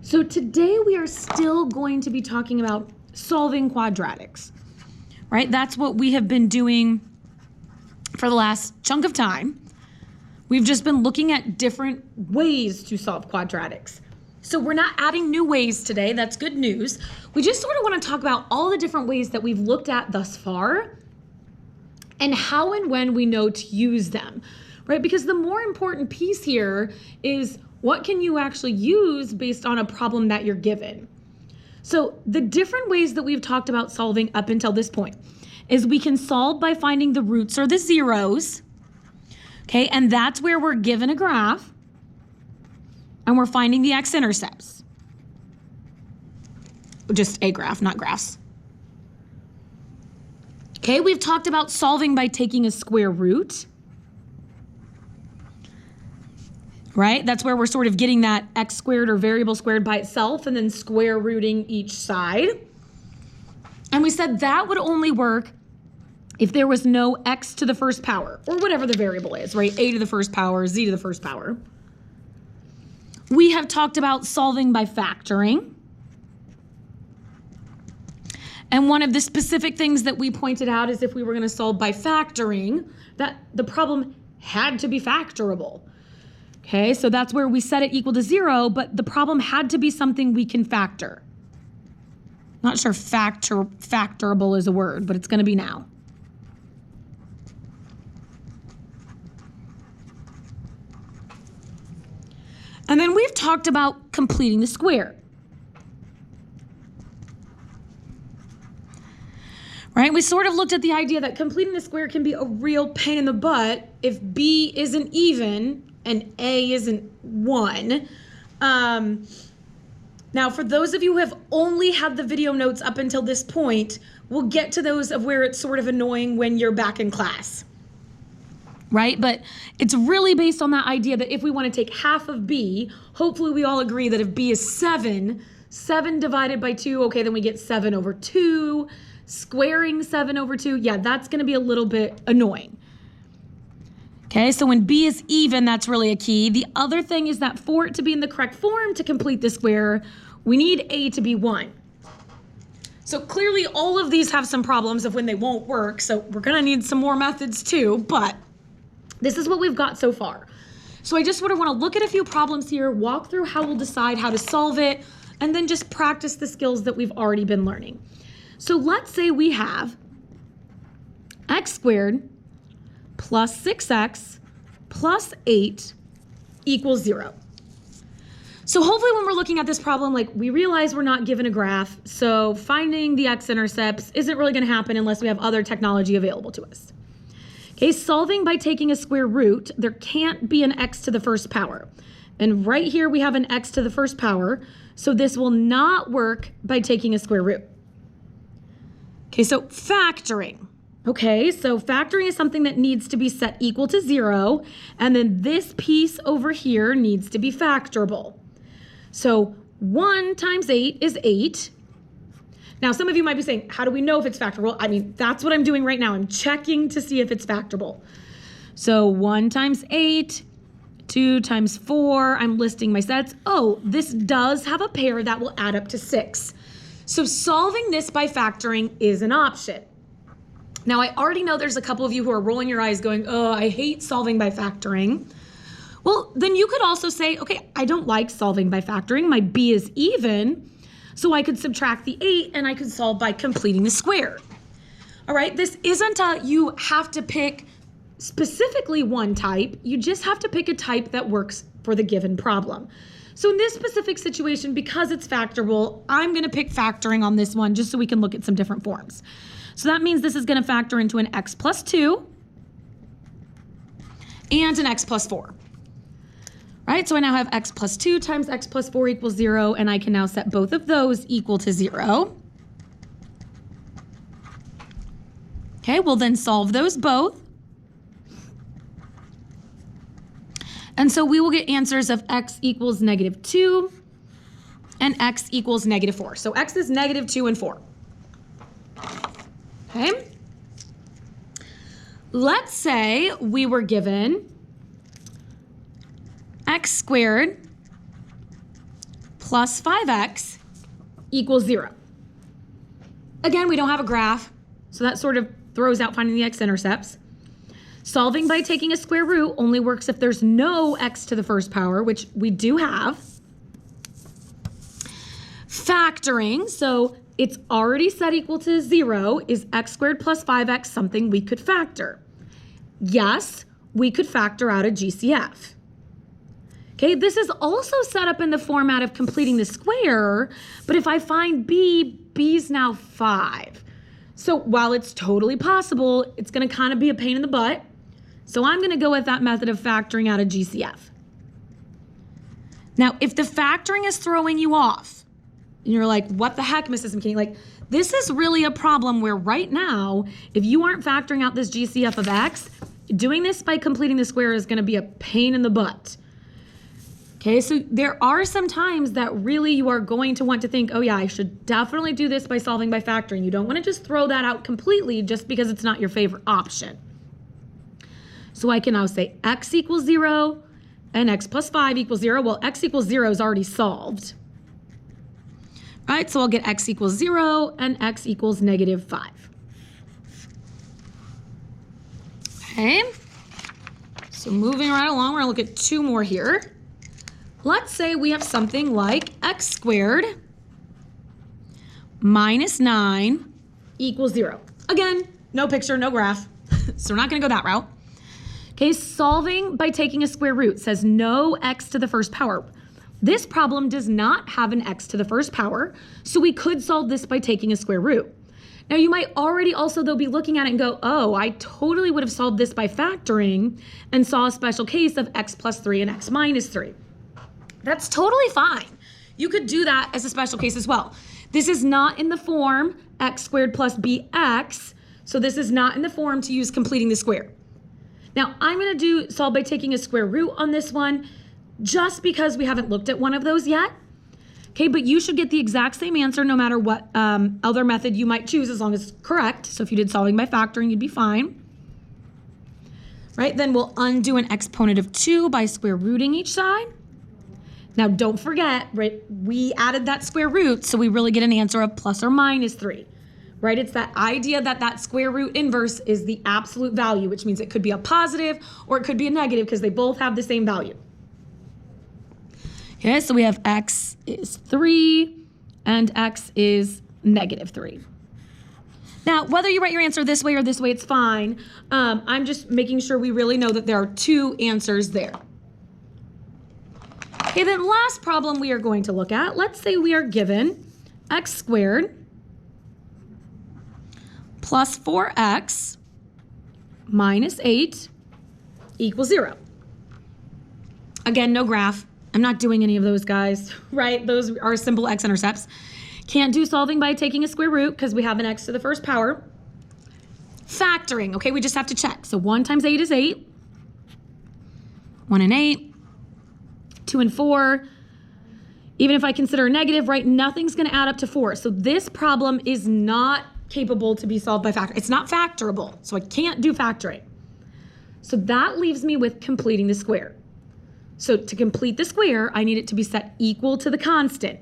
So today we are still going to be talking about solving quadratics, right? That's what we have been doing for the last chunk of time. We've just been looking at different ways to solve quadratics. So we're not adding new ways today. That's good news. We just sort of want to talk about all the different ways that we've looked at thus far and how and when we know to use them, right? Because the more important piece here is what can you actually use based on a problem that you're given. So the different ways that we've talked about solving up until this point is we can solve by finding the roots or the zeros, okay? And that's where we're given a graph and we're finding the x-intercepts. Just a graph, not graphs. Okay, we've talked about solving by taking a square root, right? That's where we're sort of getting that x squared or variable squared by itself and then square rooting each side. And we said that would only work if there was no x to the first power or whatever the variable is, right? A to the first power, z to the first power. We have talked about solving by factoring. And one of the specific things that we pointed out is if we were going to solve by factoring, that the problem had to be factorable. Okay, so that's where we set it equal to 0, but the problem had to be something we can factor. Not sure factorable is a word, but it's going to be now. And then we've talked about completing the square. Right? We sort of looked at the idea that completing the square can be a real pain in the butt if B isn't even and A isn't 1. Now, for those of you who have only had the video notes up until this point, we'll get to those of where it's sort of annoying when you're back in class. Right? But it's really based on that idea that if we want to take half of B, hopefully we all agree that if B is 7, 7 divided by 2, okay, then we get 7 over 2. Squaring 7 over 2, yeah, that's going to be a little bit annoying. Okay, so when B is even, that's really a key. The other thing is that for it to be in the correct form to complete the square, we need A to be 1. So clearly all of these have some problems of when they won't work, so we're going to need some more methods too, but this is what we've got so far. So I just sort of want to look at a few problems here, walk through how we'll decide how to solve it, and then just practice the skills that we've already been learning. So let's say we have x squared plus 6x plus 8 equals 0. So hopefully when we're looking at this problem, like we realize we're not given a graph, so finding the x-intercepts isn't really going to happen unless we have other technology available to us. Okay, solving by taking a square root, there can't be an x to the first power. And right here we have an x to the first power, so this will not work by taking a square root. Okay, so factoring. Okay, so factoring is something that needs to be set equal to 0, and then this piece over here needs to be factorable. So 1 times 8 is 8. Now, some of you might be saying, how do we know if it's factorable? I mean, that's what I'm doing right now. I'm checking to see if it's factorable. So 1 times 8, 2 times 4, I'm listing my sets. Oh, this does have a pair that will add up to 6. So solving this by factoring is an option. Now, I already know there's a couple of you who are rolling your eyes going, oh, I hate solving by factoring. Well, then you could also say, okay, I don't like solving by factoring. My B is even, so I could subtract the 8 and I could solve by completing the square. All right, this isn't you have to pick specifically one type. You just have to pick a type that works for the given problem. So in this specific situation, because it's factorable, I'm going to pick factoring on this one just so we can look at some different forms. So that means this is going to factor into an x plus 2 and an x plus 4. Right, so I now have x plus 2 times x plus 4 equals 0, and I can now set both of those equal to 0. Okay, we'll then solve those both. And so we will get answers of x equals -2 and x equals -4. So x is -2 and 4. Okay. Let's say we were given x squared plus 5x equals 0. Again, we don't have a graph, so that sort of throws out finding the x-intercepts. Solving by taking a square root only works if there's no x to the first power, which we do have. Factoring, so it's already set equal to 0. Is x squared plus 5x something we could factor? Yes, we could factor out a GCF. Okay, this is also set up in the format of completing the square, but if I find b, b's now 5. So while it's totally possible, it's gonna kind of be a pain in the butt. So I'm gonna go with that method of factoring out a GCF. Now, if the factoring is throwing you off, and you're like, what the heck, Mrs. McKinney? Like, this is really a problem where right now, if you aren't factoring out this GCF of x, doing this by completing the square is gonna be a pain in the butt. Okay, so there are some times that really you are going to want to think, oh yeah, I should definitely do this by solving by factoring. You don't want to just throw that out completely just because it's not your favorite option. So I can now say x equals 0 and x plus 5 equals 0. Well, x equals 0 is already solved. All right, so I'll get x equals 0 and x equals negative 5. Okay, so moving right along, we're gonna look at 2 more here. Let's say we have something like x squared minus 9 equals 0. Again, no picture, no graph, so we're not gonna go that route. Okay, solving by taking a square root says no x to the first power. This problem does not have an x to the first power, so we could solve this by taking a square root. Now you might already also though be looking at it and go, oh, I totally would have solved this by factoring and saw a special case of x plus 3 and x minus 3. That's totally fine. You could do that as a special case as well. This is not in the form x squared plus bx, so this is not in the form to use completing the square. Now I'm gonna do solve by taking a square root on this one just because we haven't looked at one of those yet. Okay, but you should get the exact same answer no matter what other method you might choose as long as it's correct. So if you did solving by factoring, you'd be fine. Right, then we'll undo an exponent of 2 by square rooting each side. Now don't forget, right, we added that square root, so we really get an answer of plus or minus 3, right? It's that idea that that square root inverse is the absolute value, which means it could be a positive or it could be a negative because they both have the same value. Okay, so we have x is 3 and x is negative 3. Now, whether you write your answer this way or this way, it's fine. I'm just making sure we really know that there are 2 answers there. Okay, then last problem we are going to look at, let's say we are given x squared plus 4x minus 8 equals 0. Again, no graph. I'm not doing any of those guys, right? Those are simple x-intercepts. Can't do solving by taking a square root because we have an x to the first power. Factoring, okay, we just have to check. So 1 times 8 is 8. 1 and 8. 2 and 4. Even if I consider a negative, right, nothing's gonna add up to 4. So this problem is not capable to be solved by factor. It's not factorable, so I can't do factoring. So that leaves me with completing the square. So to complete the square, I need it to be set equal to the constant.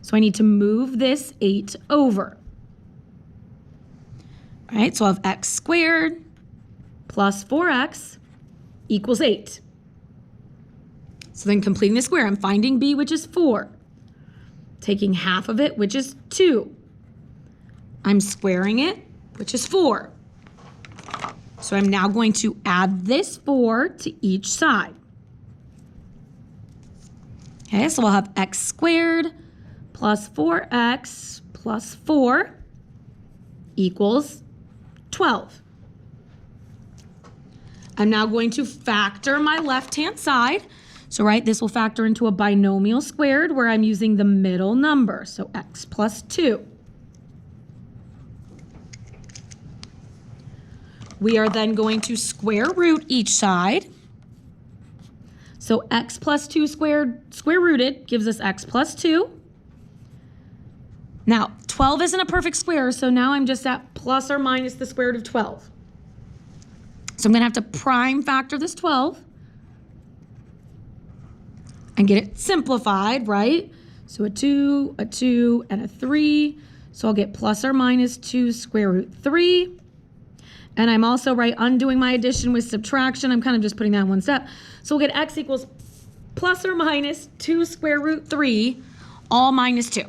So I need to move this 8 over. All right, so I'll have x squared plus 4x equals 8. So then completing the square, I'm finding b, which is 4. Taking half of it, which is 2. I'm squaring it, which is 4. So I'm now going to add this 4 to each side. Okay, so we'll have x squared plus 4x plus 4 equals 12. I'm now going to factor my left-hand side. So, right, this will factor into a binomial squared where I'm using the middle number, so x plus 2. We are then going to square root each side. So x plus 2 squared, square rooted, gives us x plus 2. Now, 12 isn't a perfect square, so now I'm just at plus or minus the square root of 12. So I'm going to have to prime factor this 12 and get it simplified, right? So a 2, and a 3. So I'll get plus or minus 2 square root 3. And I'm also, undoing my addition with subtraction. I'm kind of just putting that in one step. So we'll get x equals plus or minus 2 square root 3, all minus 2.